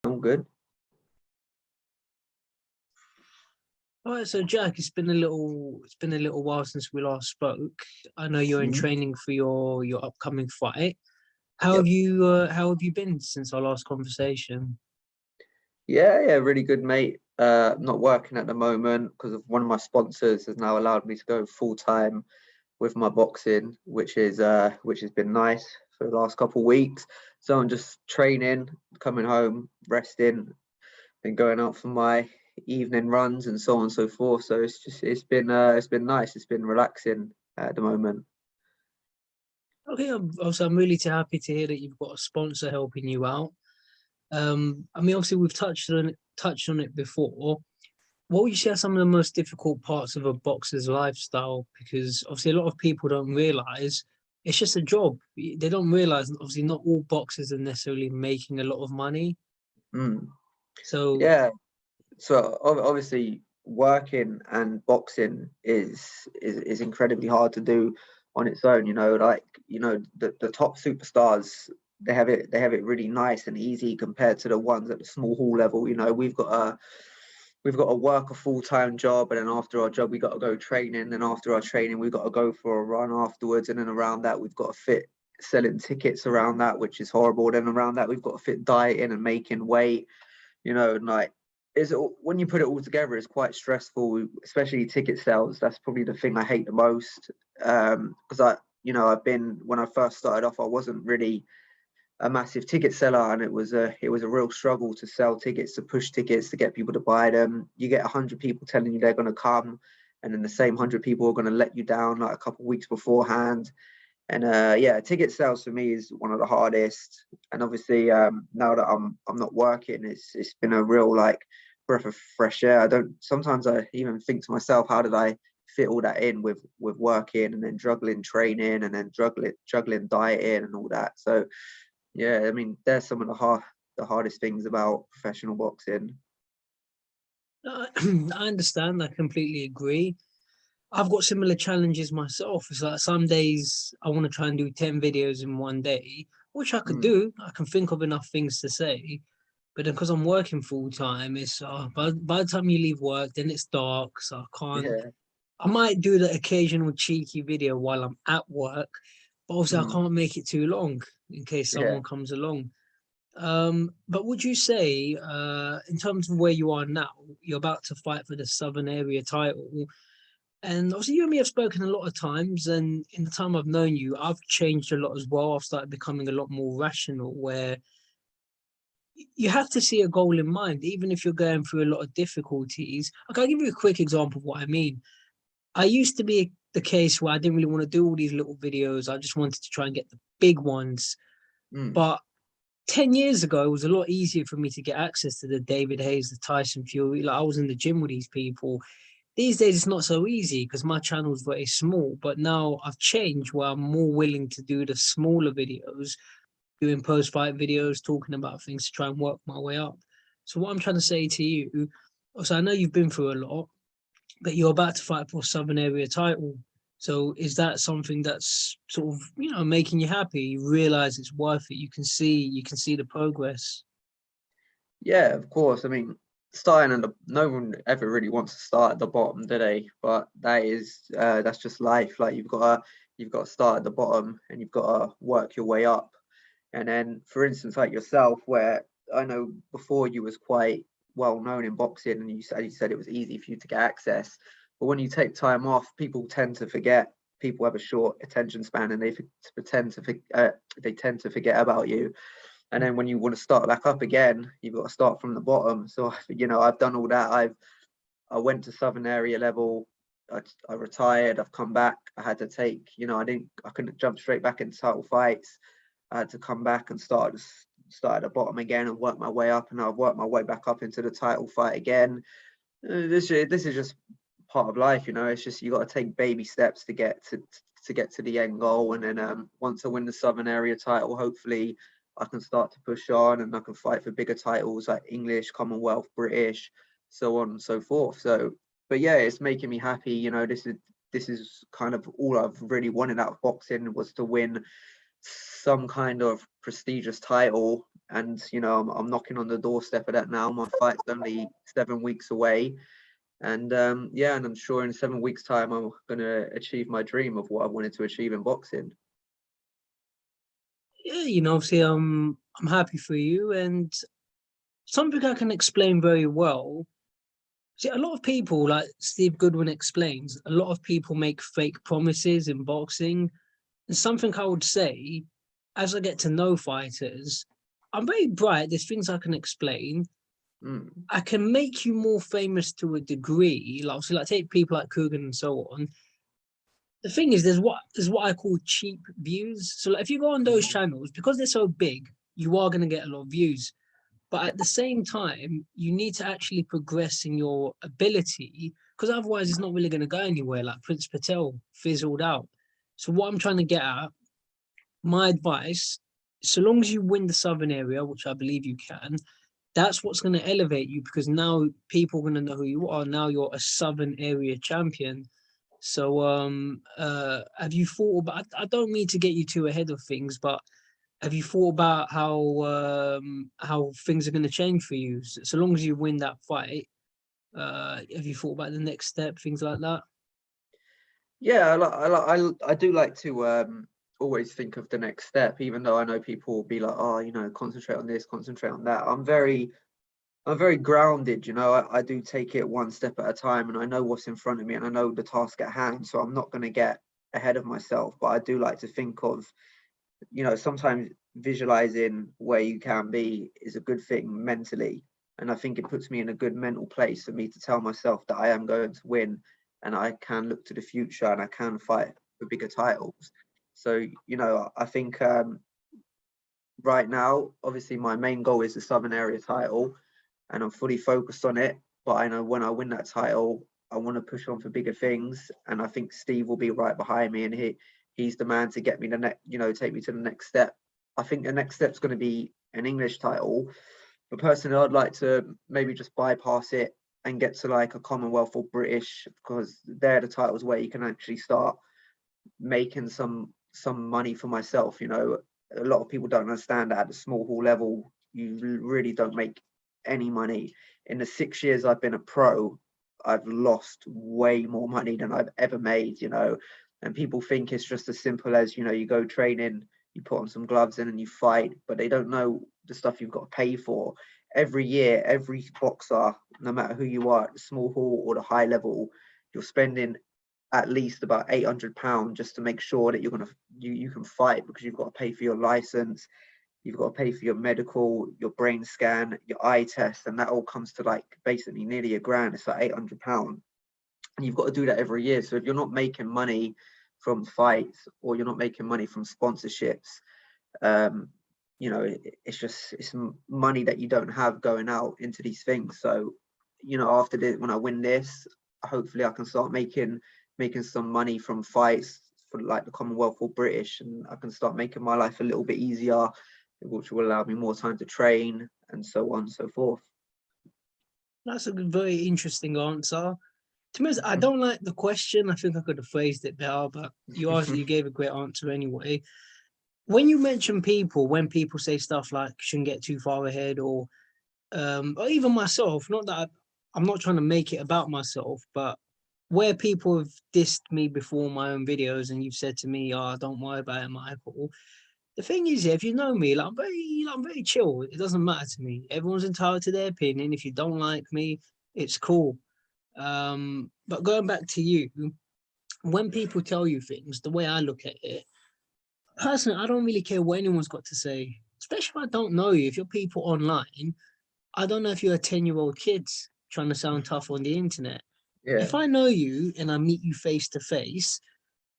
I'm good. All right, so Jack, it's been a little while since we last spoke. I know you're in Mhm. training for your upcoming fight. How Yep. have you been since our last conversation? Yeah, really good, mate. Not working at the moment because of one of my sponsors has now allowed me to go full time with my boxing, which has been nice for the last couple of weeks. So I'm just training, coming home, resting, and going out for my evening runs and so on and so forth. So it's been nice. It's been relaxing at the moment. Okay, I'm really happy to hear that you've got a sponsor helping you out. I mean, obviously we've touched on it before. What would you say are some of the most difficult parts of a boxer's lifestyle? Because obviously a lot of people don't realize it's just a job. They don't realize obviously not all boxers are necessarily making a lot of money. Mm. So Yeah. So obviously working and boxing is incredibly hard to do on its own. The top superstars, they have it really nice and easy compared to the ones at the small hall level. We've got to work a full-time job, and then after our job we got to go training, and after our training we've got to go for a run afterwards, and then around that we've got to fit selling tickets around that, which is horrible. Then around that we've got to fit dieting and making weight, and like is when you put it all together, it's quite stressful, especially ticket sales. That's probably the thing I hate the most. Because I've been when I first started off, I wasn't really a massive ticket seller, and it was a real struggle to sell tickets, to push tickets, to get people to buy them. You get 100 people telling you they're going to come, and then the same 100 people are going to let you down like a couple of weeks beforehand. And yeah, ticket sales for me is one of the hardest. And obviously, now that I'm not working, it's been a real like breath of fresh air. I don't sometimes I even think to myself, how did I fit all that in with working and then juggling training and then juggling dieting and all that. So yeah, I mean, there's some of the hardest things about professional boxing. I understand. I completely agree. I've got similar challenges myself. It's like some days I want to try and do 10 videos in one day, which I could Mm, do. I can think of enough things to say. But then because I'm working full time, it's by the time you leave work, then it's dark. So I can't. yeah. I might do the occasional cheeky video while I'm at work, but also I Mm, can't make it too long in case yeah. someone comes along. But would you say, in terms of where you are now, you're about to fight for the Southern Area title, and obviously you and me have spoken a lot of times, and in the time I've known you, I've changed a lot as well. I've started becoming a lot more rational, where you have to see a goal in mind, even if you're going through a lot of difficulties. Okay, I'll give you a quick example of what I mean. I used to be the case where I didn't really want to do all these little videos. I just wanted to try and get the big ones. Mm, But 10 years ago, it was a lot easier for me to get access to the David Hayes, the Tyson Fury. Like I was in the gym with these people. These days, it's not so easy because my channel is very small. But now I've changed where I'm more willing to do the smaller videos, doing post fight videos, talking about things to try and work my way up. So, what I'm trying to say to you, also, I know you've been through a lot, but you're about to fight for a Southern Area title. So is that something that's sort of making you happy? You realize it's worth it. You can see the progress. yeah, of course. I mean, starting at the no one ever really wants to start at the bottom, do they? But that's just life. Like you've got to start at the bottom and you've got to work your way up. And then, for instance, like yourself, where I know before you was quite well known in boxing, and you said it was easy for you to get access. But when you take time off, people tend to forget. People have a short attention span, and they tend to forget about you. And then when you want to start back up again, you've got to start from the bottom. So I've done all that. I went to Southern Area level. I retired. I've come back. I had to I couldn't jump straight back into title fights. I had to come back and start at the bottom again and work my way up. And I've worked my way back up into the title fight again. This is just part of life. It's just you got to take baby steps to get to the end goal. And then once I win the Southern Area title, hopefully I can start to push on and I can fight for bigger titles like English, Commonwealth, British, so on and so forth. So, but yeah, it's making me happy. This is kind of all I've really wanted out of boxing, was to win some kind of prestigious title, and I'm knocking on the doorstep of that now. My fight's only 7 weeks away, and yeah, and I'm sure in 7 weeks' time I'm gonna achieve my dream of what I wanted to achieve in boxing. Yeah, obviously, I'm happy for you, and something I can explain very well. See, a lot of people, like Steve Goodwin explains, a lot of people make fake promises in boxing. And something I would say, as I get to know fighters, I'm very bright. There's things I can explain. Mm, I can make you more famous to a degree. Like, so like take people like Coogan and so on. The thing is, there's what I call cheap views. So like, if you go on those mm, channels, because they're so big, you are going to get a lot of views. But at the same time, you need to actually progress in your ability, because otherwise it's not really going to go anywhere. Like Prince Patel fizzled out. So what I'm trying to get at, my advice, so long as you win the Southern area, which I believe you can, that's what's going to elevate you, because now people are going to know who you are. Now you're a Southern area champion. So have you thought about, I don't mean to get you too ahead of things, but have you thought about how things are going to change for you? So long as you win that fight, have you thought about the next step, things like that? yeah, I do like to always think of the next step, even though I know people will be like, oh, concentrate on this, concentrate on that. I'm very grounded, I do take it one step at a time, and I know what's in front of me and I know the task at hand. So I'm not going to get ahead of myself, but I do like to think of, sometimes visualizing where you can be is a good thing mentally. And I think it puts me in a good mental place for me to tell myself that I am going to win, and I can look to the future and I can fight for bigger titles. So, I think right now, obviously, my main goal is the Southern Area title, and I'm fully focused on it. But I know when I win that title, I want to push on for bigger things, and I think Steve will be right behind me, and he's the man to get me the next, take me to the next step. I think the next step's going to be an English title, but personally, I'd like to maybe just bypass it and get to like a Commonwealth or British, because they're the titles where you can actually start making some money for myself. A lot of people don't understand that at the small hall level, you really don't make any money. In the 6 years I've been a pro, I've lost way more money than I've ever made. And people think it's just as simple as, you go training, you put on some gloves in and you fight, but they don't know the stuff you've got to pay for every year. Every boxer, no matter who you are, at the small hall or the high level, you're spending at least about £800 just to make sure that you can fight, because you've got to pay for your license, you've got to pay for your medical, your brain scan, your eye test, and that all comes to like basically nearly £1,000. It's like £800, and you've got to do that every year. So if you're not making money from fights, or you're not making money from sponsorships, um, it's money that you don't have going out into these things. So, after this, when I win this, hopefully I can start making some money from fights for like the Commonwealth or British, and I can start making my life a little bit easier, which will allow me more time to train and so on and so forth. That's a very interesting answer. To be honest, I don't like the question. I think I could have phrased it better, but you gave a great answer anyway. When you mention people, when people say stuff like shouldn't get too far ahead, or even myself, not that I'm not trying to make it about myself, but where people have dissed me before my own videos and you've said to me, oh, don't worry about it, Michael. The thing is, if you know me, like I'm very chill. It doesn't matter to me. Everyone's entitled to their opinion. If you don't like me, it's cool. But going back to you, when people tell you things, the way I look at it, personally, I don't really care what anyone's got to say, especially if I don't know you. If you're people online, I don't know if you're a 10-year-old kid trying to sound tough on the internet. Yeah. If I know you and I meet you face to face,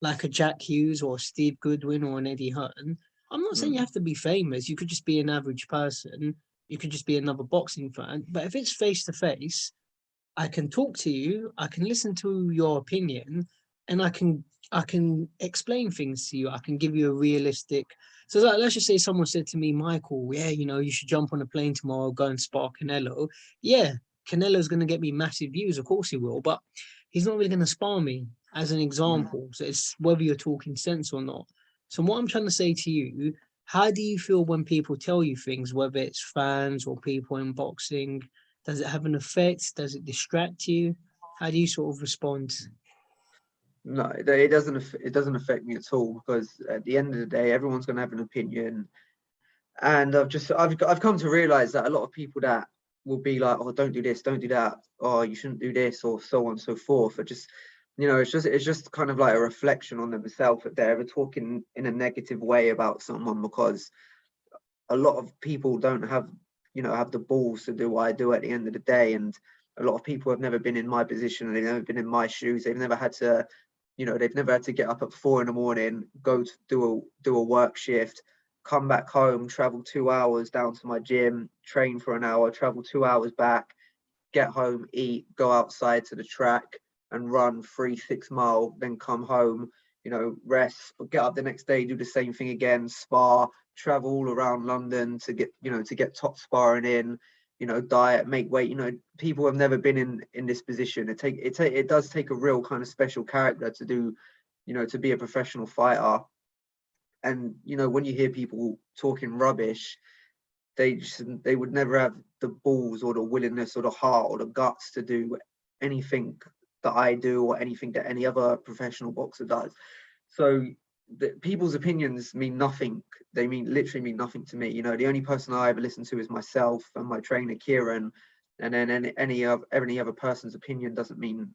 like a Jack Hughes or Steve Goodwin or an Eddie Hutton, I'm not saying you Mm, have to be famous. You could just be an average person. You could just be another boxing fan. But if it's face to face, I can talk to you, I can listen to your opinion, and I can explain things to you. I can give you a realistic. So like, let's just say someone said to me, Michael, yeah, you should jump on a plane tomorrow, go and spar Canelo. Yeah, Canelo's going to get me massive views, of course he will, but he's not really going to spar me, as an mm, example. So it's whether you're talking sense or not. So what I'm trying to say to you, how do you feel when people tell you things, whether it's fans or people in boxing? Does it have an effect? Does it distract you? How do you sort of respond? No, it doesn't. It doesn't affect me at all because at the end of the day, everyone's going to have an opinion. And I've come to realize that a lot of people that will be like, oh, don't do this, don't do that, or you shouldn't do this, or so on and so forth. Are just, it's just kind of like a reflection on themselves if they're ever talking in a negative way about someone, because a lot of people don't have the balls to do what I do at the end of the day. And a lot of people have never been in my position, and they've never been in my shoes. They've never had to get up at 4 a.m, go to do a work shift, come back home, travel 2 hours down to my gym, train for an hour, travel 2 hours back, get home, eat, go outside to the track and run 3 6 mile, then come home, rest, get up the next day, do the same thing again, spar, travel all around London to get top sparring in, diet, make weight. People have never been in this position. It does take a real kind of special character to do, to be a professional fighter. And when you hear people talking rubbish, they would never have the balls or the willingness or the heart or the guts to do anything that I do or anything that any other professional boxer does. So people's opinions mean nothing. They literally mean nothing to me. The only person I ever listen to is myself and my trainer Kieran, and then any other person's opinion doesn't mean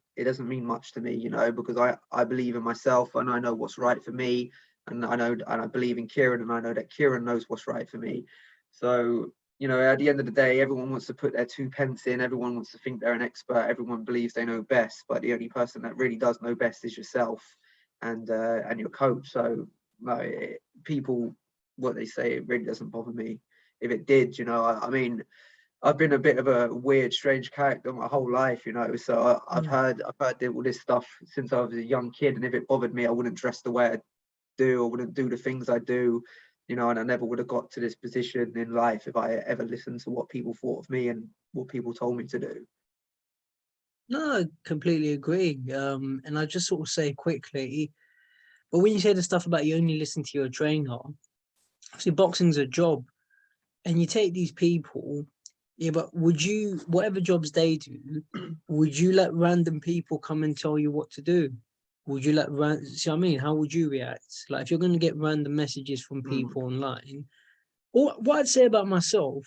much to me. Because I believe in myself and I know what's right for me, and I believe in Kieran, and I know that Kieran knows what's right for me. So at the end of the day, everyone wants to put their 2 pence in. Everyone wants to think they're an expert. Everyone believes they know best, but the only person that really does know best is yourself and your coach. So no, people, what they say, it really doesn't bother me. If it did, I mean, I've been a bit of a weird, strange character my whole life, So I've heard all this stuff since I was a young kid, and if it bothered me, I wouldn't dress the way I do, or wouldn't do the things I do, and I never would have got to this position in life if I ever listened to what people thought of me and what people told me to do. No, I completely agree. And I just sort of say quickly, but when you say the stuff about you only listen to your trainer, obviously boxing's a job, and you take these people, yeah, but would you, whatever jobs they do, would you let random people come and tell you what to do? Would you see what I mean? How would you react? Like if you're going to get random messages from people online, or what I'd say about myself,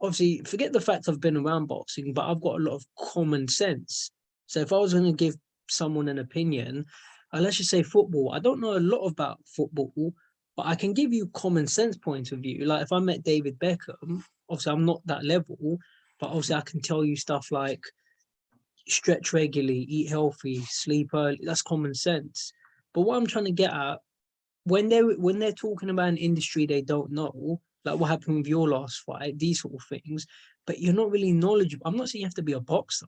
obviously, forget the fact I've been around boxing, but I've got a lot of common sense. So if I was going to give someone an opinion, let's just say football, I don't know a lot about football, but I can give you common sense point of view. Like if I met David Beckham, obviously I'm not that level, but obviously I can tell you stuff like stretch regularly, eat healthy, sleep early. That's common sense. But what I'm trying to get at, when they're talking about an industry they don't know, like what happened with your last fight, these sort of things, but you're not really knowledgeable. I'm not saying you have to be a boxer,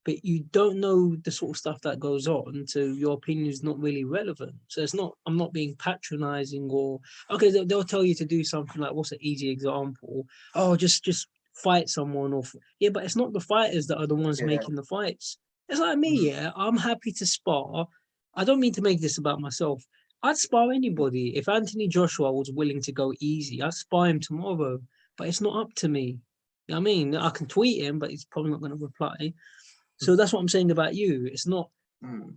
but you don't know the sort of stuff that goes on, so your opinion is not really relevant. So it's not, I'm not being patronizing or okay, they'll tell you to do something like, what's an easy example? Oh, just fight someone or yeah, but it's not the fighters that are the ones Yeah. making the fights. It's like me, yeah. I'm happy to spar. I don't mean to make this about myself. I'd spar anybody. If Anthony Joshua was willing to go easy, I'd spar him tomorrow. But it's not up to me. You know what I mean? I can tweet him, but he's probably not going to reply. So that's what I'm saying about you. It's not,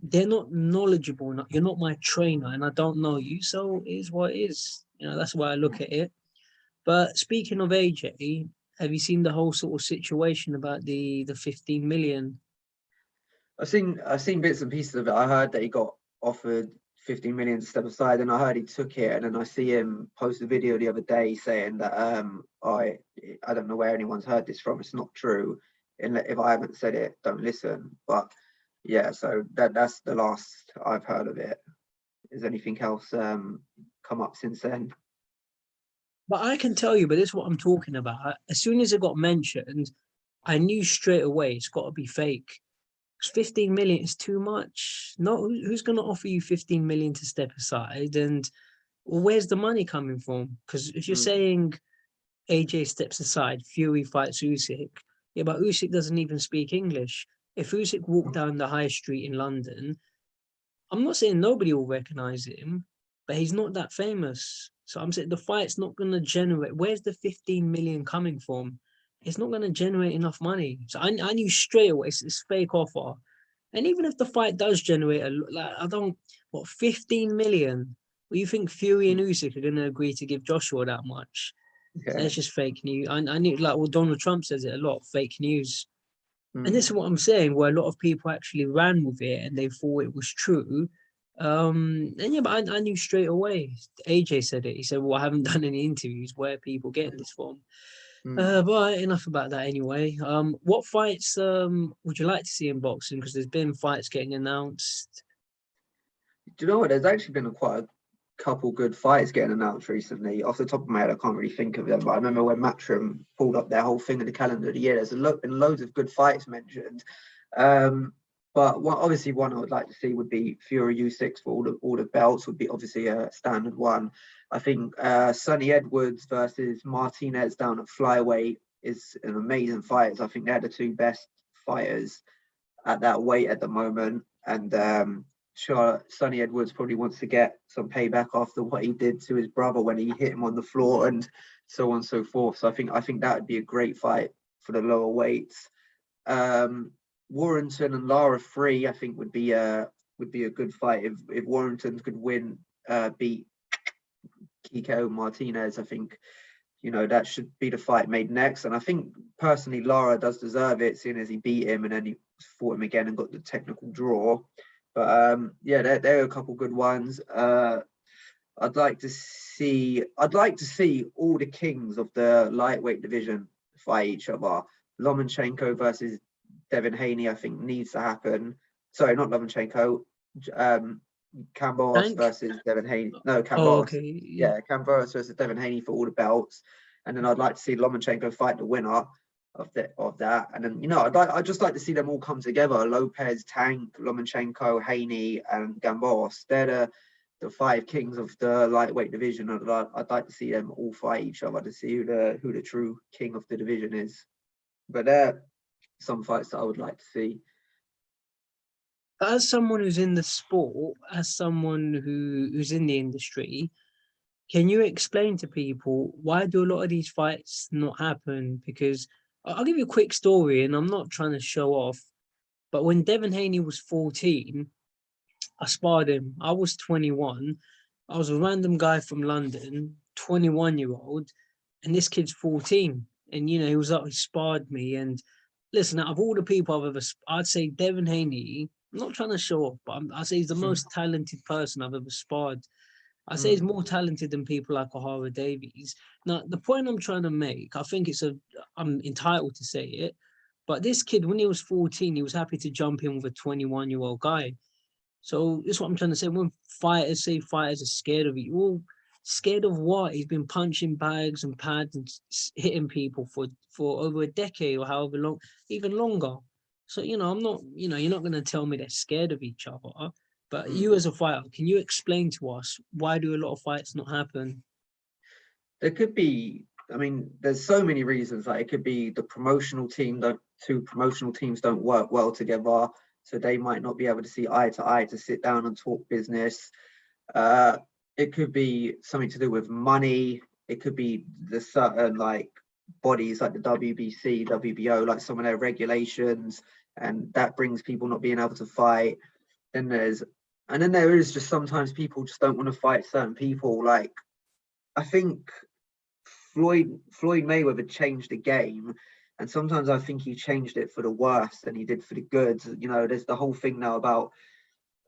they're not knowledgeable. You're not my trainer, and I don't know you. So it is what it is. That's why I look at it. But speaking of AJ, have you seen the whole sort of situation about the 15 million? I've seen bits and pieces of it. I heard that he got offered 15 million to step aside, and I heard he took it. And then I see him post a video the other day saying that I don't know where anyone's heard this from. It's not true. And if I haven't said it, don't listen. But yeah, so that's the last I've heard of it. Has anything else come up since then? But I can tell you, but this is what I'm talking about. As soon as it got mentioned, I knew straight away it's got to be fake. 15 million is too much. No, who's going to offer you 15 million to step aside? And where's the money coming from? Because if you're saying AJ steps aside, Fury fights Usyk, yeah, but Usyk doesn't even speak English. If Usyk walked down the high street in London, I'm not saying nobody will recognize him, but he's not that famous. So I'm saying the fight's not going to generate. Where's the 15 million coming from? It's not going to generate enough money. So I knew straight away it's fake offer. And even if the fight does generate like, I don't, what, 15 million? Well, you think Fury and Usyk are going to agree to give Joshua that much? Yeah. That's just fake news. I knew, like, well, Donald Trump says it a lot, fake news. And this Mm. is what I'm saying, where a lot of people actually ran with it and they thought it was true. And yeah, but I knew straight away. AJ said it. He said, "Well, I haven't done any interviews. Where are people getting this from?" Mm. But enough about that anyway. What fights would you like to see in boxing? Because there's been fights getting announced. Do you know what? There's actually been quite a couple good fights getting announced recently. Off the top of my head, I can't really think of them, but I remember when Matchroom pulled up their whole thing in the calendar of the year. There's been loads of good fights mentioned. Um, but obviously one I would like to see would be Fury U6 for all the belts would be obviously a standard one. I think Sonny Edwards versus Martinez down at flyweight is an amazing fight. I think they're the two best fighters at that weight at the moment. And sure, Sonny Edwards probably wants to get some payback after what he did to his brother when he hit him on the floor and so on and so forth. So I think that would be a great fight for the lower weights. Warrington and Lara Free, I think would be a good fight if Warrington could win, beat Kiko Martinez. I think that should be the fight made next. And I think personally, Lara does deserve it, seeing as he beat him and then he fought him again and got the technical draw. But yeah, there are a couple good ones. I'd like to see all the kings of the lightweight division fight each other. Lomachenko versus Devin Haney, I think needs to happen. Sorry, not Lomachenko. Camboros Tank? versus Devin Haney. No, Oh, Camboros. okay. Yeah. Yeah, Camboros versus Devin Haney for all the belts. And then I'd like to see Lomachenko fight the winner of that. And then, I'd just like to see them all come together. Lopez, Tank, Lomachenko, Haney, and Gamboros. They're the five kings of the lightweight division. I'd like to see them all fight each other to see who the true king of the division is. But they're some fights that I would like to see. As someone who's in the sport, as someone who's in the industry, can you explain to people why do a lot of these fights not happen? Because I'll give you a quick story, and I'm not trying to show off, but when Devin Haney was 14, I sparred him. I was 21. I was a random guy from London, 21-year-old, and this kid's 14. And he was up, he sparred me. And listen, out of all the people I've ever, I'd say Devin Haney. I'm not trying to show off, but I'd say he's the most talented person I've ever sparred. I say he's more talented than people like O'Hara Davies. Now, the point I'm trying to make, I think I'm entitled to say it, but this kid, when he was 14, he was happy to jump in with a 21-year-old guy. So this is what I'm trying to say. When fighters say fighters are scared of you, well, scared of what? He's been punching bags and pads and hitting people for over a decade or however long, even longer. So I'm not. You're not going to tell me they're scared of each other. But you as a fighter, can you explain to us why do a lot of fights not happen? There could be. I mean, there's so many reasons. Like it could be the promotional team. The two promotional teams don't work well together, so they might not be able to see eye to eye to sit down and talk business. It could be something to do with money. It could be the certain bodies like the WBC, WBO, like some of their regulations, and that brings people not being able to fight. Then there is just sometimes people just don't want to fight certain people. Like I think Floyd Mayweather changed the game, and sometimes I think he changed it for the worse than he did for the good. There's the whole thing now about,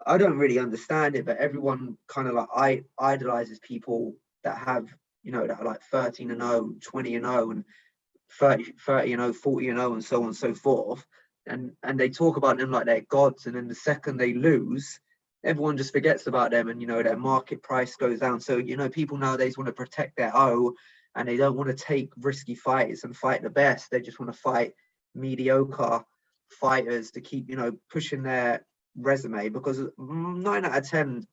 I don't really understand it, but everyone kind of like idolizes people that have, that are like 13-0, 20-0, and 30-0, 40-0, and so on and so forth. And they talk about them like they're gods. And then the second they lose, everyone just forgets about them, and their market price goes down. So people nowadays want to protect their O, and they don't want to take risky fights and fight the best. They just want to fight mediocre fighters to keep pushing their resume, because 9 out of 10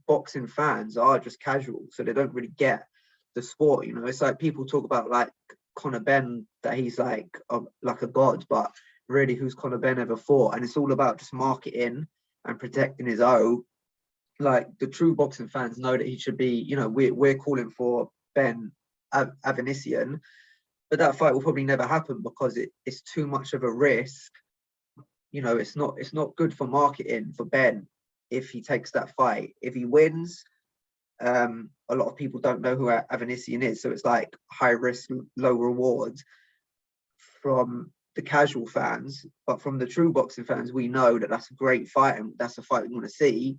boxing fans are just casual, so they don't really get the sport. It's like people talk about like Conor Benn, that he's like a god, but really, who's Conor Benn ever fought? And it's all about just marketing and protecting his O. like the true boxing fans know that he should be, you know, we're calling for Ben Avanesian, but that fight will probably never happen because it's too much of a risk. You know, it's not good for marketing for Ben if he takes that fight. If he wins, a lot of people don't know who Avanesian is, so it's like high risk, low reward from the casual fans, but from the true boxing fans, we know that that's a great fight and that's a fight we want to see.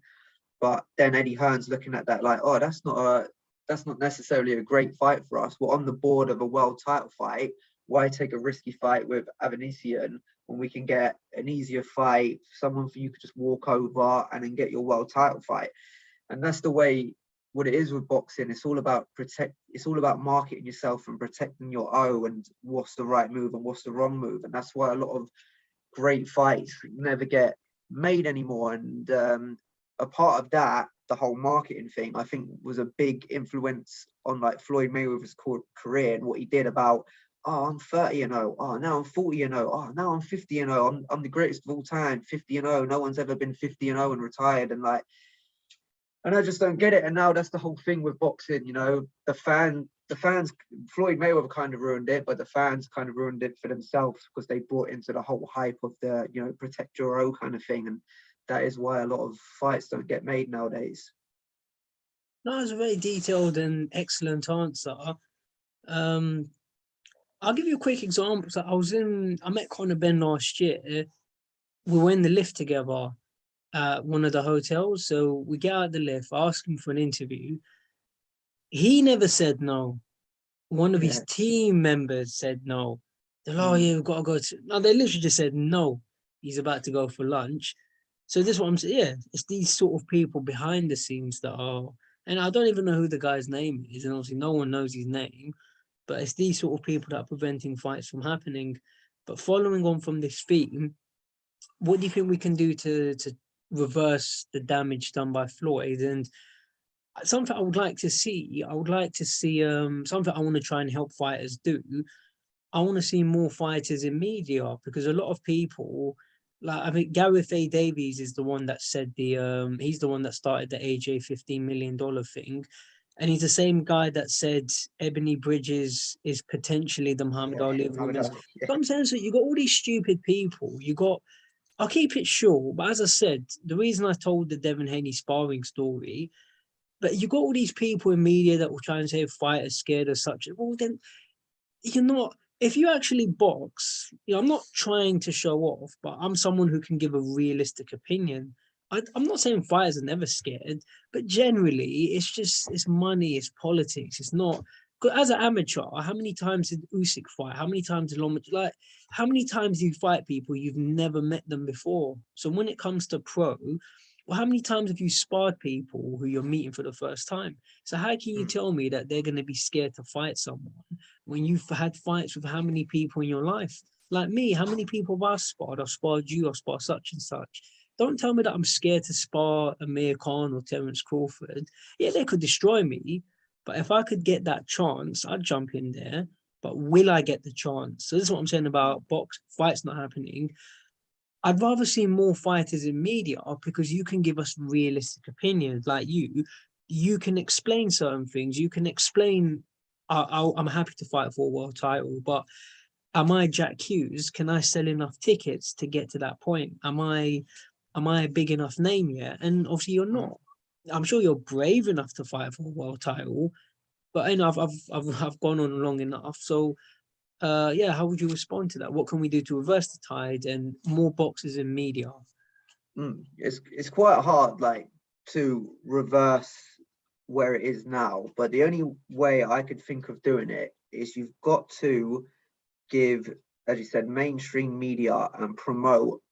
But then Eddie Hearn's looking at that like, oh, that's not necessarily a great fight for us. We're on the board of a world title fight. Why take a risky fight with Avanesian when we can get an easier fight, someone for you could just walk over and then get your world title fight? And that's the way what it is with boxing. It's all about it's all about marketing yourself and protecting your O and what's the right move and what's the wrong move. And that's why a lot of great fights never get made anymore. And a part of that, the whole marketing thing, I think was a big influence on like Floyd Mayweather's career and what he did about, oh, I'm 30-0. Oh, now I'm 40-0. Oh, now I'm 50-0. I'm the greatest of all time, 50-0. No one's ever been 50-0 and retired. And like, and I just don't get it. And now that's the whole thing with boxing. You know, the fans, Floyd Mayweather kind of ruined it, but the fans kind of ruined it for themselves because they brought into the whole hype of the, you know, protect your O kind of thing. And that is why a lot of fights don't get made nowadays. No, it's a very detailed and excellent answer. Um, I'll give you a quick example. So I met Conor Ben last year. We were in the lift together at one of the hotels. So we get out the lift, ask him for an interview. He never said no. One of his Yeah. team members said no. They're like, oh Mm. yeah, we've got to go to. No, they literally just said no. He's about to go for lunch. So this is what I'm saying. Yeah, it's these sort of people behind the scenes that are, and I don't even know who the guy's name is, and obviously no one knows his name. But it's these sort of people that are preventing fights from happening. But following on from this theme, what do you think we can do to reverse the damage done by Floyd? And something I would like to see, something I want to try and help fighters do. I want to see more fighters in media because a lot of people, like I think Gareth A. Davies is the one that said he's the one that started the AJ $15 million thing. And he's the same guy that said Ebony Bridges is potentially the Muhammad Yeah. Ali of women's. Yeah. But I'm saying, so you got all these stupid people. I'll keep it short, but as I said, the reason I told the Devin Haney sparring story, but you got all these people in media that will try and say fighters scared or such. Well, then you're not. If you actually box, I'm not trying to show off, but I'm someone who can give a realistic opinion. I'm not saying fighters are never scared, but generally, it's money, it's politics. It's not. As an amateur, how many times did Usyk fight? How many times did Lomachenko? Like, how many times do you fight people you've never met them before? So when it comes to pro, well, how many times have you sparred people who you're meeting for the first time? So how can you Mm. tell me that they're going to be scared to fight someone when you've had fights with how many people in your life? Like me, how many people have I sparred? I've sparred you, I've sparred such and such. Don't tell me that I'm scared to spar Amir Khan or Terence Crawford. Yeah, they could destroy me, but if I could get that chance, I'd jump in there. But will I get the chance? So this is what I'm saying about box fights not happening. I'd rather see more fighters in media because you can give us realistic opinions. Like you can explain certain things. You can explain. I'm happy to fight for a world title, but am I Jack Hughes? Can I sell enough tickets to get to that point? Am I a big enough name yet? And obviously you're Mm. not. I'm sure you're brave enough to fight for a world title, but I've gone on long enough. So yeah, how would you respond to that? What can we do to reverse the tide and more boxes in media? It's quite hard, like, to reverse where it is now. But the only way I could think of doing it is you've got to give, as you said, mainstream media and promote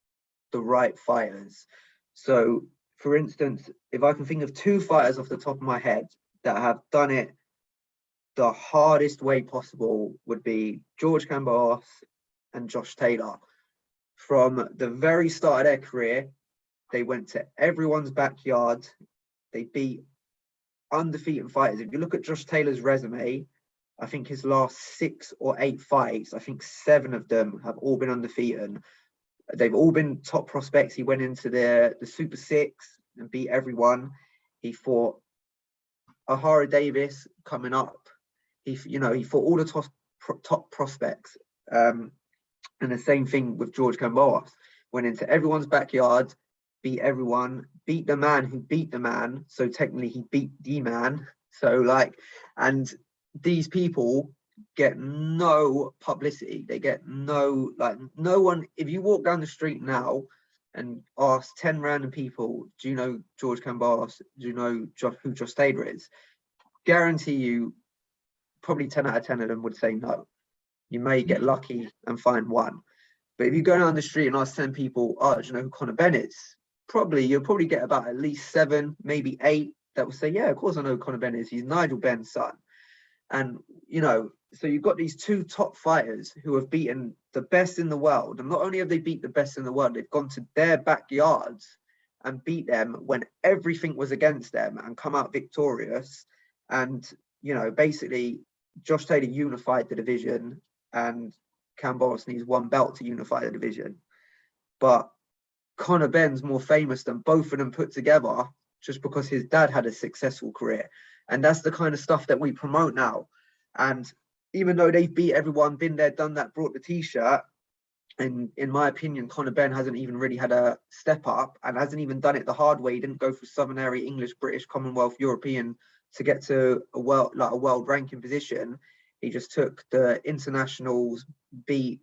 the right fighters. So, for instance, if I can think of two fighters off the top of my head that have done it the hardest way possible, would be George Camboros and Josh Taylor. From the very start of their career, they went to everyone's backyard. They beat undefeated fighters. If you look at Josh Taylor's resume, I think his last 6 or 8 fights, I think 7 of them have all been undefeated. They've all been top prospects. He went into the Super Six and beat everyone. He fought Ahara Davis coming up. He fought all the top prospects. And the same thing with George Kambojas. Went into everyone's backyard, beat everyone, beat the man who beat the man. So technically he beat the man. So like, and these people get no publicity. They get no one. If you walk down the street now and ask 10 random people, do you know George Kambojas? Do you know who Josh Taylor is? Guarantee you, probably 10 out of 10 of them would say no. You may get lucky and find one. But if you go down the street and ask 10 people, oh, do you know who Conor Benn is? You'll probably get about at least 7, maybe 8 that will say, yeah, of course I know who Conor Benn is. He's Nigel Benn's son. And, so you've got these 2 top fighters who have beaten the best in the world. And not only have they beat the best in the world, they've gone to their backyards and beat them when everything was against them and come out victorious. And, basically, Josh Taylor unified the division and Kambojas needs 1 belt to unify the division. But Conor Benn's more famous than both of them put together just because his dad had a successful career. And that's the kind of stuff that we promote now. And even though they've beat everyone, been there, done that, brought the t-shirt, and in my opinion, Conor Benn hasn't even really had a step up and hasn't even done it the hard way. He didn't go through Southern Area, English, British, Commonwealth, European to get to a world ranking position. He just took the internationals, beat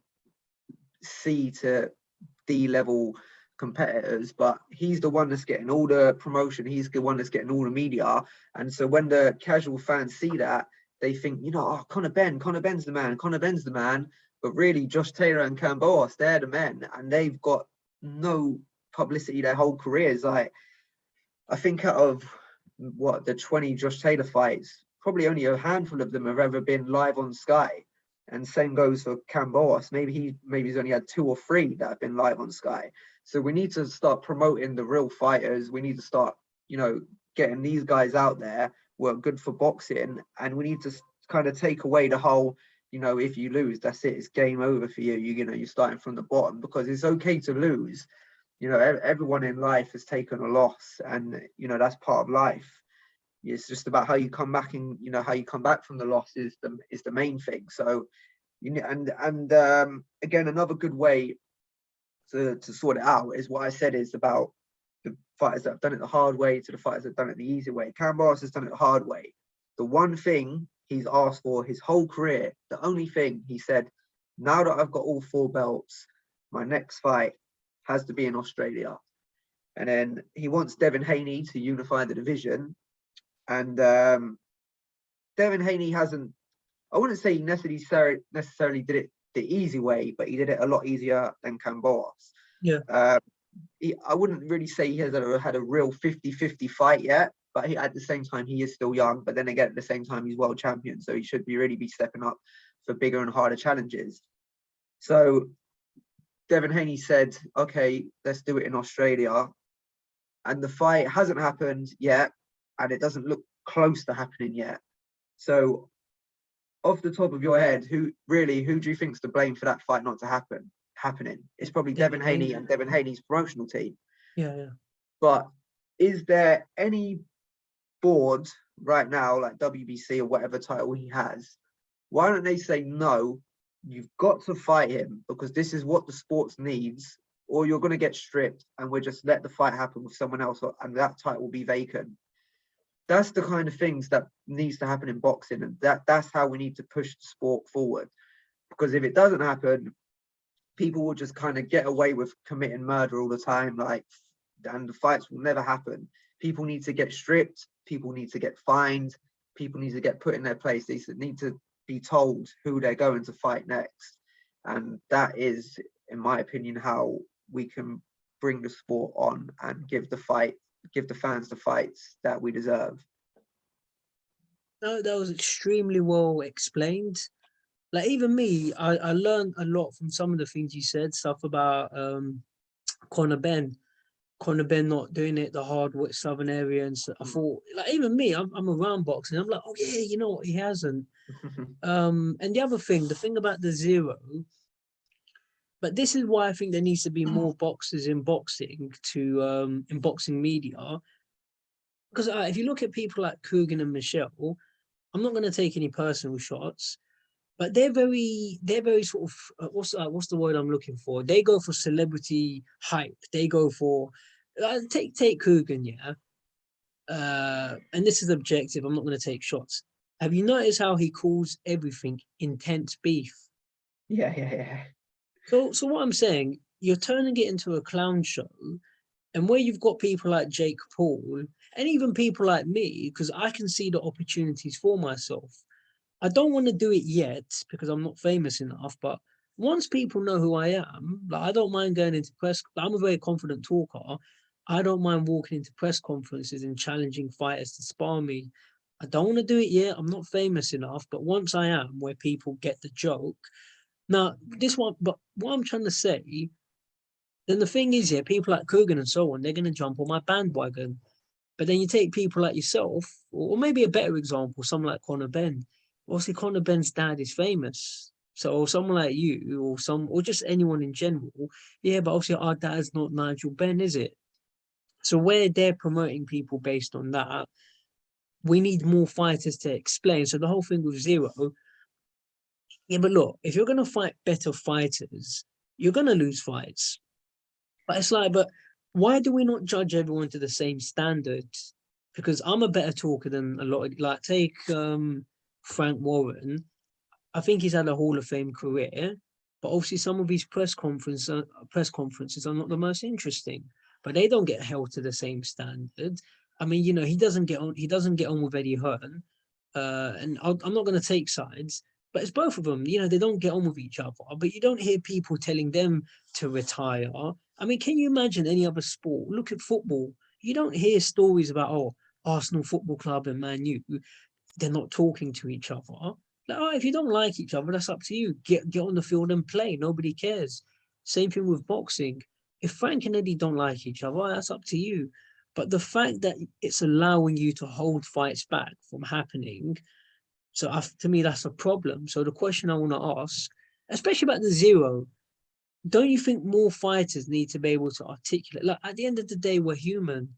C to D level competitors, but he's the one that's getting all the promotion. He's the one that's getting all the media. And so when the casual fans see that, they think, oh, Conor Benn's the man. But really, Josh Taylor and Kambojas, they're the men, and they've got no publicity their whole careers. Like, I think out of the 20 Josh Taylor fights, probably only a handful of them have ever been live on Sky. And same goes for Kambojas. Maybe he's only had 2 or 3 that have been live on Sky. So we need to start promoting the real fighters. We need to start, getting these guys out there who are good for boxing. And we need to kind of take away the whole, if you lose, that's it. It's game over for you. You're starting from the bottom, because it's okay to lose. Everyone in life has taken a loss, and, that's part of life. It's just about how you come back, and how you come back from the loss is the main thing. So, again, another good way to sort it out is what I said is about the fighters that have done it the hard way to the fighters that have done it the easy way. Kambojas has done it the hard way. The one thing he's asked for his whole career, the only thing he said, now that I've got all 4 belts, my next fight has to be in Australia. And then he wants Devin Haney to unify the division. And Devin Haney hasn't, I wouldn't say he necessarily did it the easy way, but he did it a lot easier than Kambojas. Yeah. I wouldn't really say he has had a real 50-50 fight yet, but at the same time, he is still young. But then again, at the same time, he's world champion. So he should really be stepping up for bigger and harder challenges. So Devin Haney said, okay, let's do it in Australia. And the fight hasn't happened yet, and it doesn't look close to happening yet. So off the top of your head, who do you think's to blame for that fight not to happening? It's probably Devin Haney and Devin Haney's promotional team. Yeah. But is there any board right now, like WBC or whatever title he has, why don't they say, no, you've got to fight him because this is what the sports needs, or you're going to get stripped and we'll just let the fight happen with someone else and that title will be vacant. That's the kind of things that needs to happen in boxing, and that's how we need to push the sport forward. Because if it doesn't happen, people will just kind of get away with committing murder all the time, and the fights will never happen. People need to get stripped. People need to get fined. People need to get put in their place. They need to be told who they're going to fight next. And that is, in my opinion, how we can bring the sport on and give the fans the fights that we deserve. No, that was extremely well explained. Like, even me, I learned a lot from some of the things you said, stuff about Conor Benn not doing it the hard way, Southern area. And so I thought, like, even me, I'm around boxing. I'm like, oh yeah, you know what, he hasn't. And the other thing, the thing about the zero, but this is why I think there needs to be more boxers in boxing in boxing media. because if you look at people like Coogan and Michelle, I'm not going to take any personal shots, but they're very sort of what's the word I'm looking for? They go for celebrity hype. They go for take Coogan, yeah. And this is objective. I'm not going to take shots. Have you noticed how he calls everything intense beef? Yeah. So what I'm saying, you're turning it into a clown show, and where you've got people like Jake Paul and even people like me, because I can see the opportunities for myself. I don't want to do it yet because I'm not famous enough, but once people know who I am, like I don't mind going into press. I'm a very confident talker. I don't mind walking into press conferences and challenging fighters to spar me. I don't want to do it yet. I'm not famous enough, but once I am, where people get the joke. Now, this one, but what I'm trying to say, then the thing is, yeah, people like Coogan and so on, they're going to jump on my bandwagon. But then you take people like yourself, or maybe a better example, someone like Conor Ben. Obviously, Conor Ben's dad is famous. So someone like you, or just anyone in general, yeah. But obviously, our dad's not Nigel Ben, is it? So where they're promoting people based on that, we need more fighters to explain. So the whole thing with Zero, yeah. But look, if you're gonna fight better fighters, you're gonna lose fights. But it's like, but why do we not judge everyone to the same standard? Because I'm a better talker than a lot of, like, take Frank Warren. I think he's had a Hall of Fame career, but obviously some of his press conferences are not the most interesting. But they don't get held to the same standard. I mean, he doesn't get on. He doesn't get on with Eddie Hearn, and I'm not going to take sides. But it's both of them. They don't get on with each other. But you don't hear people telling them to retire. I mean, can you imagine any other sport? Look at football. You don't hear stories about Arsenal Football Club and Man U. They're not talking to each other. Like, if you don't like each other, that's up to you. Get on the field and play. Nobody cares. Same thing with boxing. If Frank and Eddie don't like each other, that's up to you. But the fact that it's allowing you to hold fights back from happening, so to me, that's a problem. So the question I want to ask, especially about the Zero, don't you think more fighters need to be able to articulate? Like, at the end of the day, we're human.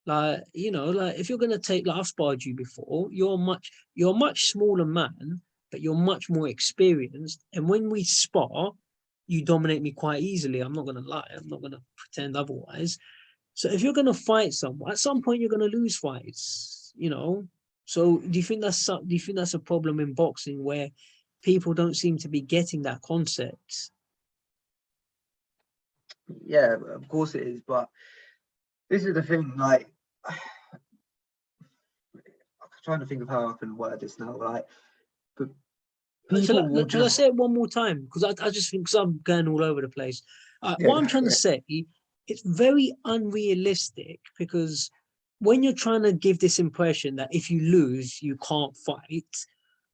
Like, like, if you're gonna take, like, I've sparred you before, you're a much smaller man, but you're much more experienced. And when we spar, you dominate me quite easily. I'm not gonna lie. I'm not gonna pretend otherwise. So if you're gonna fight someone, at some point you're gonna lose fights. So do you think that's a problem in boxing where people don't seem to be getting that concept? Yeah, of course it is. But this is the thing, like, I'm trying to think of how I can word this now. Like, but Shall people will I, shall I just, say it one more time? Because I just think, because I'm going all over the place. yeah, What I'm trying to say, it's very unrealistic because when you're trying to give this impression that if you lose, you can't fight.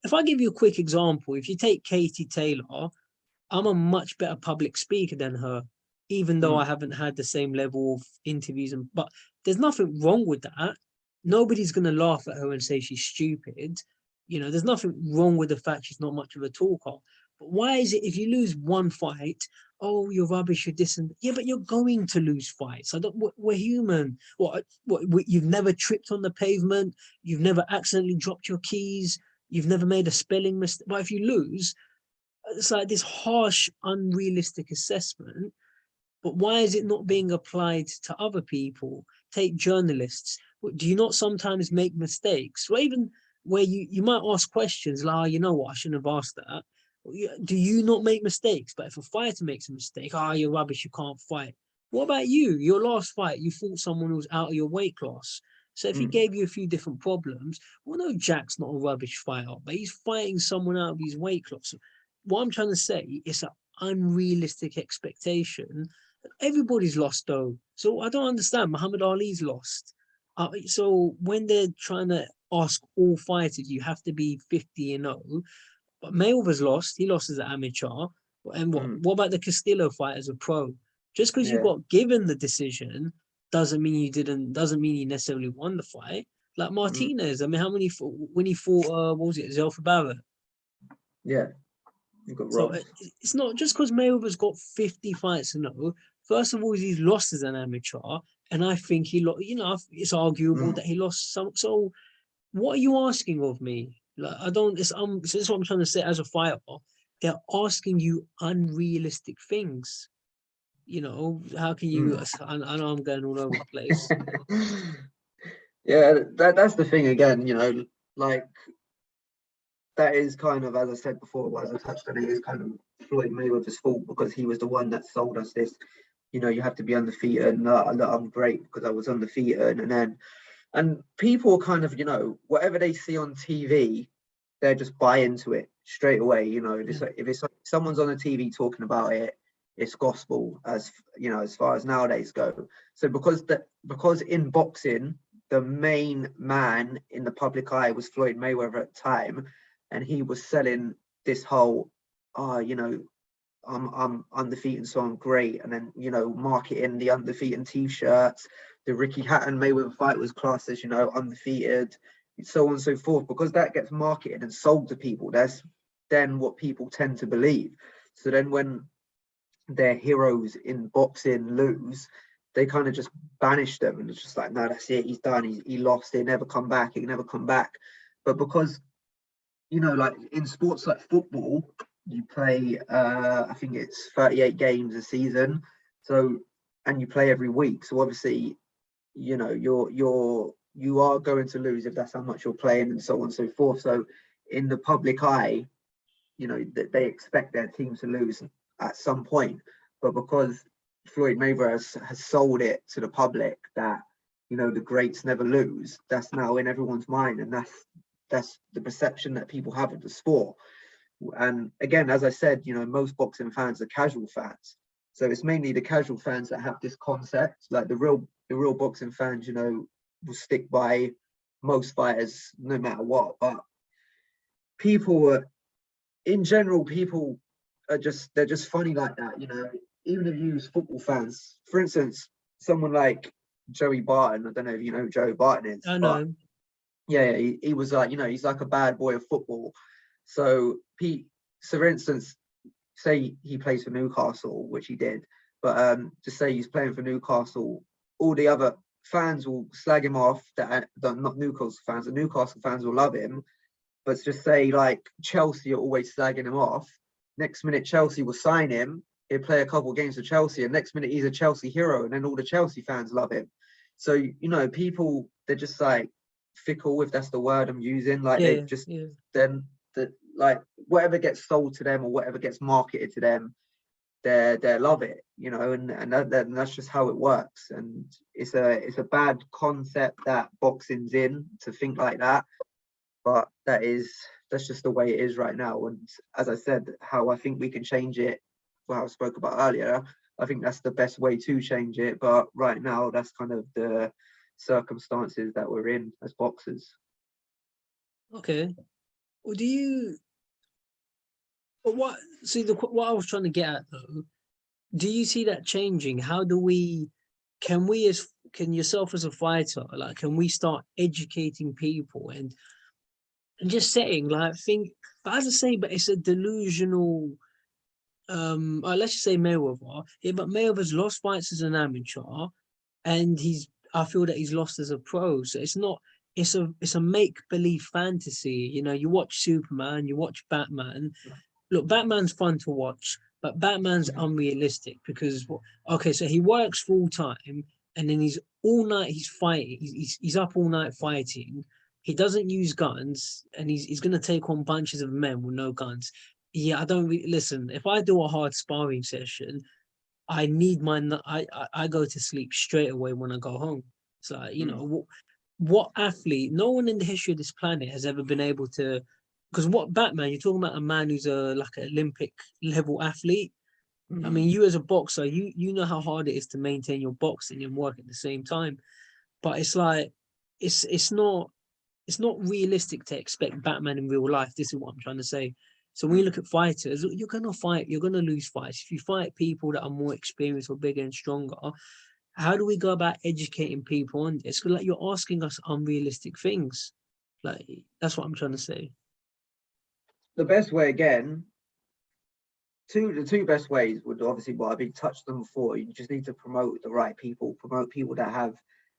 If I give you a quick example, if you take Katie Taylor, I'm a much better public speaker than her, even though I mm, haven't had the same level of interviews. But there's nothing wrong with that. Nobody's going to laugh at her and say she's stupid. There's nothing wrong with the fact she's not much of a talker. But why is it if you lose one fight, oh, you're rubbish, you're this and yeah, but you're going to lose fights. We're human. You've never tripped on the pavement. You've never accidentally dropped your keys. You've never made a spelling mistake. But if you lose, it's like this harsh, unrealistic assessment. But why is it not being applied to other people? Take journalists. Do you not sometimes make mistakes? Or even where you might ask questions like, you know what, I shouldn't have asked that. Do you not make mistakes? But if a fighter makes a mistake, you're rubbish, you can't fight. What about you? Your last fight, you fought someone who was out of your weight class. So if he mm, gave you a few different problems, well, no, Jack's not a rubbish fighter, but he's fighting someone out of his weight class. What I'm trying to say is an unrealistic expectation. Everybody's lost though. So I don't understand. Muhammad Ali's lost. So when they're trying to ask all fighters, you have to be 50-0. But Mayweather's lost. He lost as an amateur. And what? mm, What about the Castillo fight as a pro? Just because you yeah, got given the decision doesn't mean you didn't. Doesn't mean you necessarily won the fight. Like mm, Martinez. I mean, how many when he fought? What was it? Zelfa Barrett. yeah. You got So robbed. it's not just because Mayweather's got 50 fights. No, first of all, he's lost as an amateur, and I think he lost. You know, it's arguable Mm. that he lost some. So what are you asking of me? Like, I don't. So this is what I'm trying to say. As a fighter, they're asking you unrealistic things. You know, how can you? Mm. I know I'm going all over the place. Yeah, that's the thing again, you know, like that is kind of, as I said before, as I touched on it, is kind of Floyd Mayweather's fault because he was the one that sold us this, you know, you have to be undefeated and I'm great because I was undefeated. And people kind of, you know, whatever they see on TV, they just buy into it straight away. You know, Yeah. if it's someone's on the TV talking about it, it's gospel, as you know, as far as nowadays go. So because in boxing, the main man in the public eye was Floyd Mayweather at the time, and he was selling this whole, you know, I'm undefeated, so I'm great. And then, you know, marketing the undefeated t-shirts, the Ricky Hatton Mayweather fight was classed as, you know, undefeated, so on and so forth. Because that gets marketed and sold to people, that's then what people tend to believe. So then when their heroes in boxing lose, they kind of just banish them and it's just like, no, that's it, he's done, he lost, he never come back, he can never come back. But because, you know, like in sports like football, you play I think it's 38 games a season. So and you play every week. So obviously, you know, you are going to lose if that's how much you're playing and so on and so forth. So in the public eye, you know, that they expect their team to lose at some point. But because Floyd Mayweather has sold it to the public that, you know, the greats never lose, that's now in everyone's mind, and that's the perception that people have of the sport. And again, as I said, you know, most boxing fans are casual fans. So it's mainly the casual fans that have this concept. Like the real boxing fans, you know, will stick by most fighters no matter what. But people in general, people they're just funny like that, you know. Even if you use football fans, for instance, someone like Joey Barton, I don't know if you know who Joey Barton is, I but know. yeah, he was like, you know, he's like a bad boy of football. So so for instance, say he plays for Newcastle, which he did, but just say he's playing for Newcastle, all the other fans will slag him off. That not Newcastle fans, the Newcastle fans will love him. But just say like Chelsea are always slagging him off. Next minute Chelsea will sign him. He'll play a couple of games for Chelsea, and next minute he's a Chelsea hero, and then all the Chelsea fans love him. So you know, people they're just like fickle, if that's the word I'm using. Like they Yeah, just yeah. then the like whatever gets sold to them or whatever gets marketed to them, they love it, you know, and that's just how it works. And it's a bad concept that boxing's in to think like that, but that's just the way it is right now. And as I said, how I think we can change it, what I spoke about earlier, I think that's the best way to change it. But right now, that's kind of the circumstances that we're in as boxers. Okay. Well, do you? But what? See, what I was trying to get at though. Do you see that changing? How do we? Can we as can yourself as a fighter like? Can we start educating people and just saying like think? But as I say, but it's a delusional. Let's just say Mayweather. Yeah, but Mayweather's lost fights as an amateur, and I feel that he's lost as a pro. So it's not. It's a make believe fantasy. You know, you watch Superman, you watch Batman. Look, Batman's fun to watch, but Batman's unrealistic because okay, so he works full time and then he's all night he's fighting. He's up all night fighting. He doesn't use guns, and he's gonna take on bunches of men with no guns. Yeah, I don't listen. If I do a hard sparring session, I need my I go to sleep straight away when I go home. It's like, you Mm. know, what athlete, no one in the history of this planet has ever been able to, because what Batman, you're talking about a man who's a like an Olympic level athlete. I Mm. mean, you as a boxer, you know how hard it is to maintain your boxing and work at the same time. But it's like it's not it's not realistic to expect Batman in real life. This is what I'm trying to say. So when you Mm. look at fighters, you're gonna fight, you're gonna lose fights. If you fight people that are more experienced or bigger and stronger, how do we go about educating people on this? Because like you're asking us unrealistic things. Like that's what I'm trying to say. The best way again. the two best ways would obviously what I've been touched on before. You just need to promote the right people, promote people that have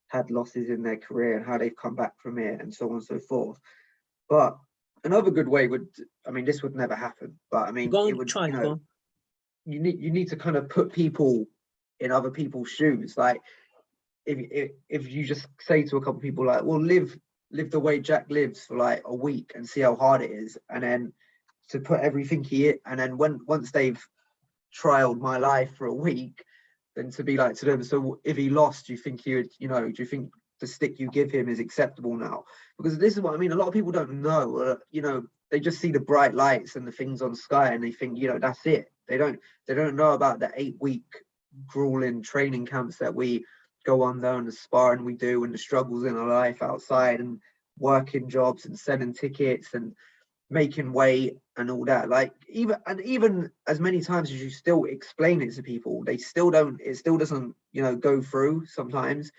had losses in their career and how they've come back from it, and so on and so forth. But another good way would, I mean, this would never happen, but I mean, Go it on, would, try, you go know, on. you need to kind of put people in other people's shoes. Like if you just say to a couple of people like, well, live the way Jack lives for like a week and see how hard it is, and then to put everything and then once they've trialed my life for a week, then to be like to them, so if he lost, do you think he would, do you think the stick you give him is acceptable now? Because this is what I mean. A lot of people don't know, they just see the bright lights and the things on Sky and they think, that's it. They don't know about the 8-week grueling training camps that we go on there and the sparring we do and the struggles in our life outside and working jobs and selling tickets and making weight and all that. Like even as many times as you still explain it to people, they still don't, it still doesn't, go through sometimes.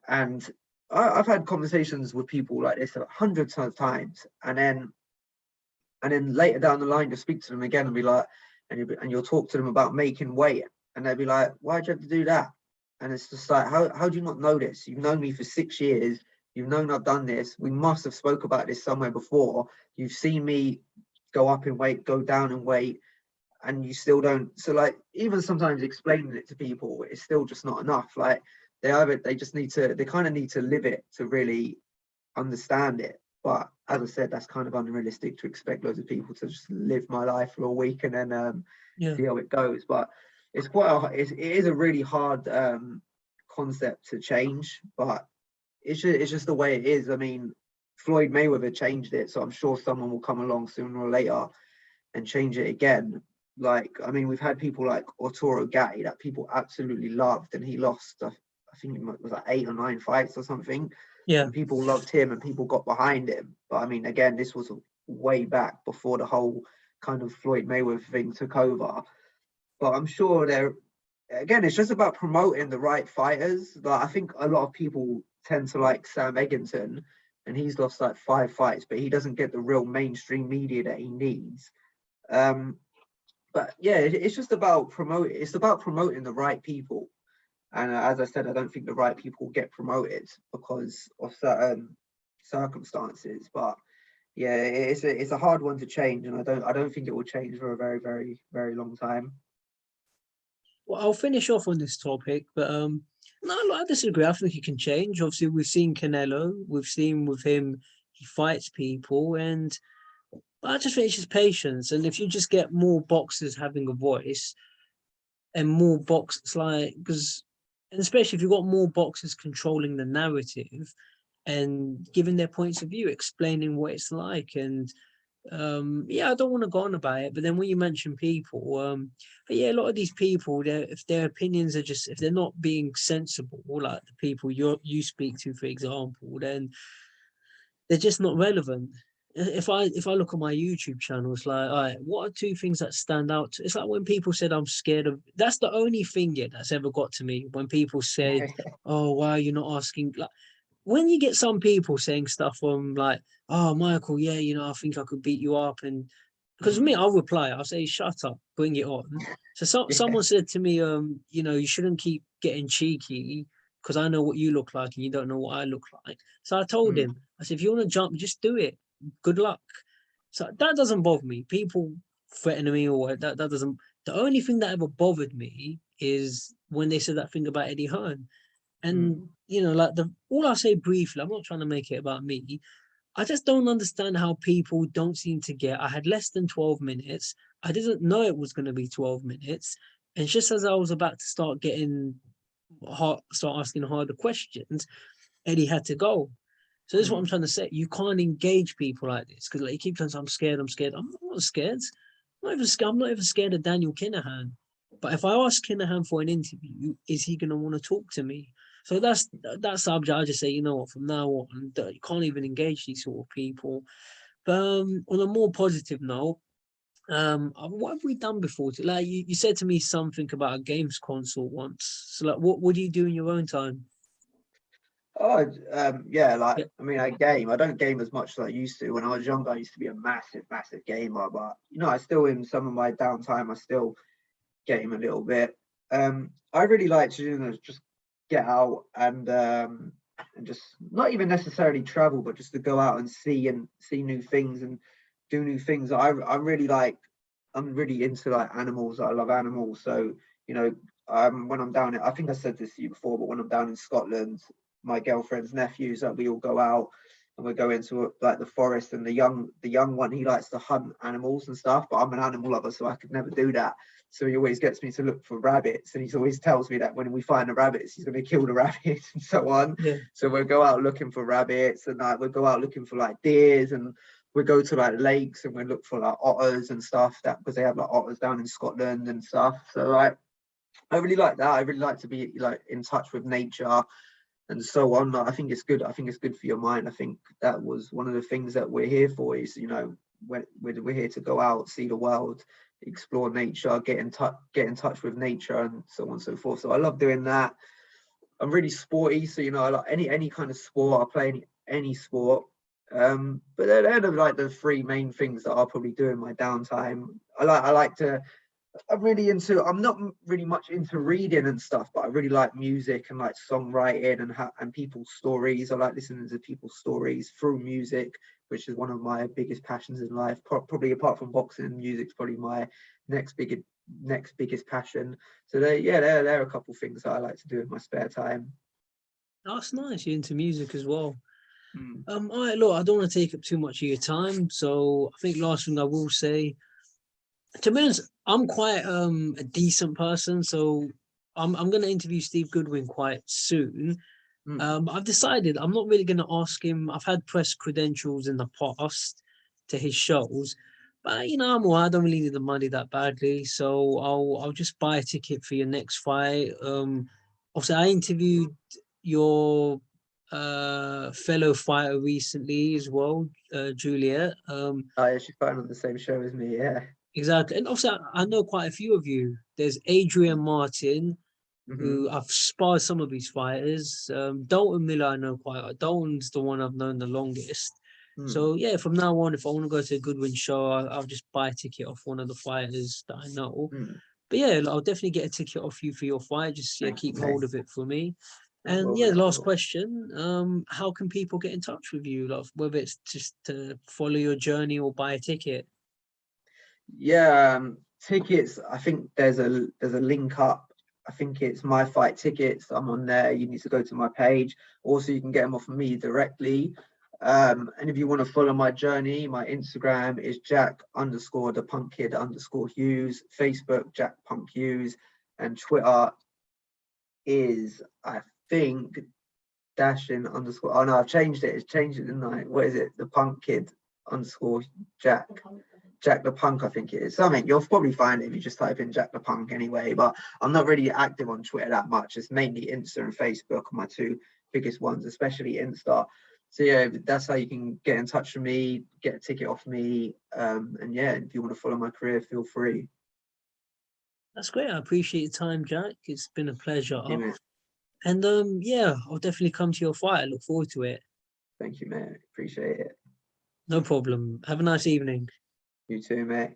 And I've had conversations with people like this hundreds of times, and then later down the line you'll speak to them again and be like, and you'll talk to them about making weight, and they'll be like, why'd you have to do that? And it's just like, how do you not know this? You've known me for 6 years. You've known I've done this. We must have spoke about this somewhere before. You've seen me go up in weight, go down in weight, and you still don't. So like, even sometimes explaining it to people, it's still just not enough. Like they kind of need to live it to really understand it. But as I said, that's kind of unrealistic to expect loads of people to just live my life for a week and then Yeah. see how it goes. But it's it is a really hard concept to change, but it's just the way it is. I mean, Floyd Mayweather changed it, so I'm sure someone will come along sooner or later and change it again. Like, I mean, we've had people like Arturo Gatti that people absolutely loved, and he lost, I think it was like 8 or 9 fights or something, Yeah. and people loved him and people got behind him. But I mean, again, this was way back before the whole kind of Floyd Mayweather thing took over. But I'm sure again, it's just about promoting the right fighters. Like, I think a lot of people tend to like Sam Eggington, and he's lost like 5 fights, but he doesn't get the real mainstream media that he needs. But yeah, it's just about promoting. It's about promoting the right people. And as I said, I don't think the right people get promoted because of certain circumstances. But yeah, it's a hard one to change, and I don't think it will change for a very, very, very long time. Well, I'll finish off on this topic, but no, I disagree. I think he can change. Obviously, we've seen Canelo. We've seen with him, he fights people, and I just think it's just patience. And if you just get more boxers having a voice and more boxers, like, because, and especially if you've got more boxers controlling the narrative and giving their points of view, explaining what it's like, and yeah, I don't want to go on about it, but then when you mention people, but yeah, a lot of these people, if their opinions are just, if they're not being sensible, like the people you speak to, for example, then they're just not relevant. If I look at my YouTube channel, it's like, all right, what are 2 things that stand out? It's like when people said I'm scared of. That's the only thing yet that's ever got to me. When people said, "Oh, why are you not asking?" Like, when you get some people saying stuff from like, "Oh, Michael, yeah, I think I could beat you up," and because me, I'll reply, I'll say, "Shut up, bring it on." So Yeah. someone said to me, you shouldn't keep getting cheeky because I know what you look like and you don't know what I look like. So I told Mm, him, I said, if you want to jump, just do it. Good luck. So that doesn't bother me. People threatening me or what, that doesn't. The only thing that ever bothered me is when they said that thing about Eddie Hearn. And mm, like the all I say briefly, I'm not trying to make it about me. I just don't understand how people don't seem to get. I had less than 12 minutes. I didn't know it was going to be 12 minutes. And just as I was about to start start asking harder questions, Eddie had to go. So this is what I'm mm, trying to say. You can't engage people like this because like you keep saying, "I'm scared. I'm scared." I'm not scared. I'm not even scared of Daniel Kinahan. But if I ask Kinahan for an interview, is he going to want to talk to me? So that's that subject. I just say, you know what, from now on, you can't even engage these sort of people. But on a more positive note, what have we done before? Like you said to me something about a games console once. So like, what do you do in your own time? Oh, yeah, like, Yeah. I mean, I game. I don't game as much as I used to. When I was younger, I used to be a massive gamer, but I still, in some of my downtime, I still game a little bit. I really like to, just get out and just not even necessarily travel, but just to go out and see new things and do new things. I'm really into like animals. I love animals. So, you know, when I'm down, I think I said this to you before, but when I'm down in Scotland, my girlfriend's nephews, we all go out and we go into like the forest, and the young one, he likes to hunt animals and stuff, but I'm an animal lover, so I could never do that. So he always gets me to look for rabbits, and he always tells me that when we find the rabbits, he's going to kill the rabbits and so on. Yeah. So we'll go out looking for rabbits, and like we'll go out looking for like deers, and we go to like lakes and we look for like otters and stuff, that because they have like otters down in Scotland and stuff. So like I really like that. I really like to be like in touch with nature and so on. I think it's good. I think it's good for your mind. I think that was one of the things that we're here for. Is we're here to go out, see the world, explore nature, get in touch with nature, and so on and so forth. So I love doing that. I'm really sporty, so I like any kind of sport. I play any sport. But they're like the three main things that I'll probably do in my downtime. I like to I'm not really much into reading and stuff, but I really like music and like songwriting and people's stories. I like listening to people's stories through music, which is one of my biggest passions in life. Probably apart from boxing, music's probably my next biggest passion. So they're a couple things that I like to do in my spare time. That's nice. You're into music as well. Mm. All right, look, I don't want to take up too much of your time. So I think last thing I will say, to be honest, I'm quite a decent person. So I'm gonna interview Steve Goodwin quite soon. Mm. I've decided I'm not really gonna ask him. I've had press credentials in the past to his shows, but I'm all right. I don't really need the money that badly. So I'll just buy a ticket for your next fight. Also I interviewed your fellow fighter recently as well, Juliet. Oh yeah, she's fighting on the same show as me. Yeah. Exactly. And also I know quite a few of you. There's Adrian Martin, Hmm. who I've sparred some of these fighters. Dalton Miller I know quite. Dalton's the one I've known the longest. Mm. So yeah, from now on, if I want to go to a Goodwin show, I'll just buy a ticket off one of the fighters that I know. Mm. But yeah, I'll definitely get a ticket off you for your fight. Just Thank keep you, mate. hold of it for me. I And will, yeah, mate. the I last will. question: how can people get in touch with you? Like, whether it's just to follow your journey or buy a ticket. Yeah, tickets. I think there's a link up. I think it's My Fight Tickets. I'm on there. You need to go to my page. Also, you can get them off of me directly. And if you want to follow my journey, my Instagram is Jack underscore the punk kid underscore Hughes. Facebook Jack Punk Hughes, and Twitter is, I think, dashing underscore. Oh no, I've changed it. It's changed it, didn't I? What is it? The punk kid underscore Jack. Jack the Punk, I think it is. Something you'll probably find it if you just type in Jack the Punk anyway. But I'm not really active on Twitter that much. It's mainly Insta and Facebook are my two biggest ones, especially Insta. So yeah, that's how you can get in touch with me, get a ticket off me. And yeah, if you want to follow my career, feel free. That's great. I appreciate your time, Jack. It's been a pleasure. Thank you, mate. And yeah, I'll definitely come to your fight. I look forward to it. Thank you, mate. Appreciate it. No problem. Have a nice evening. You too, mate.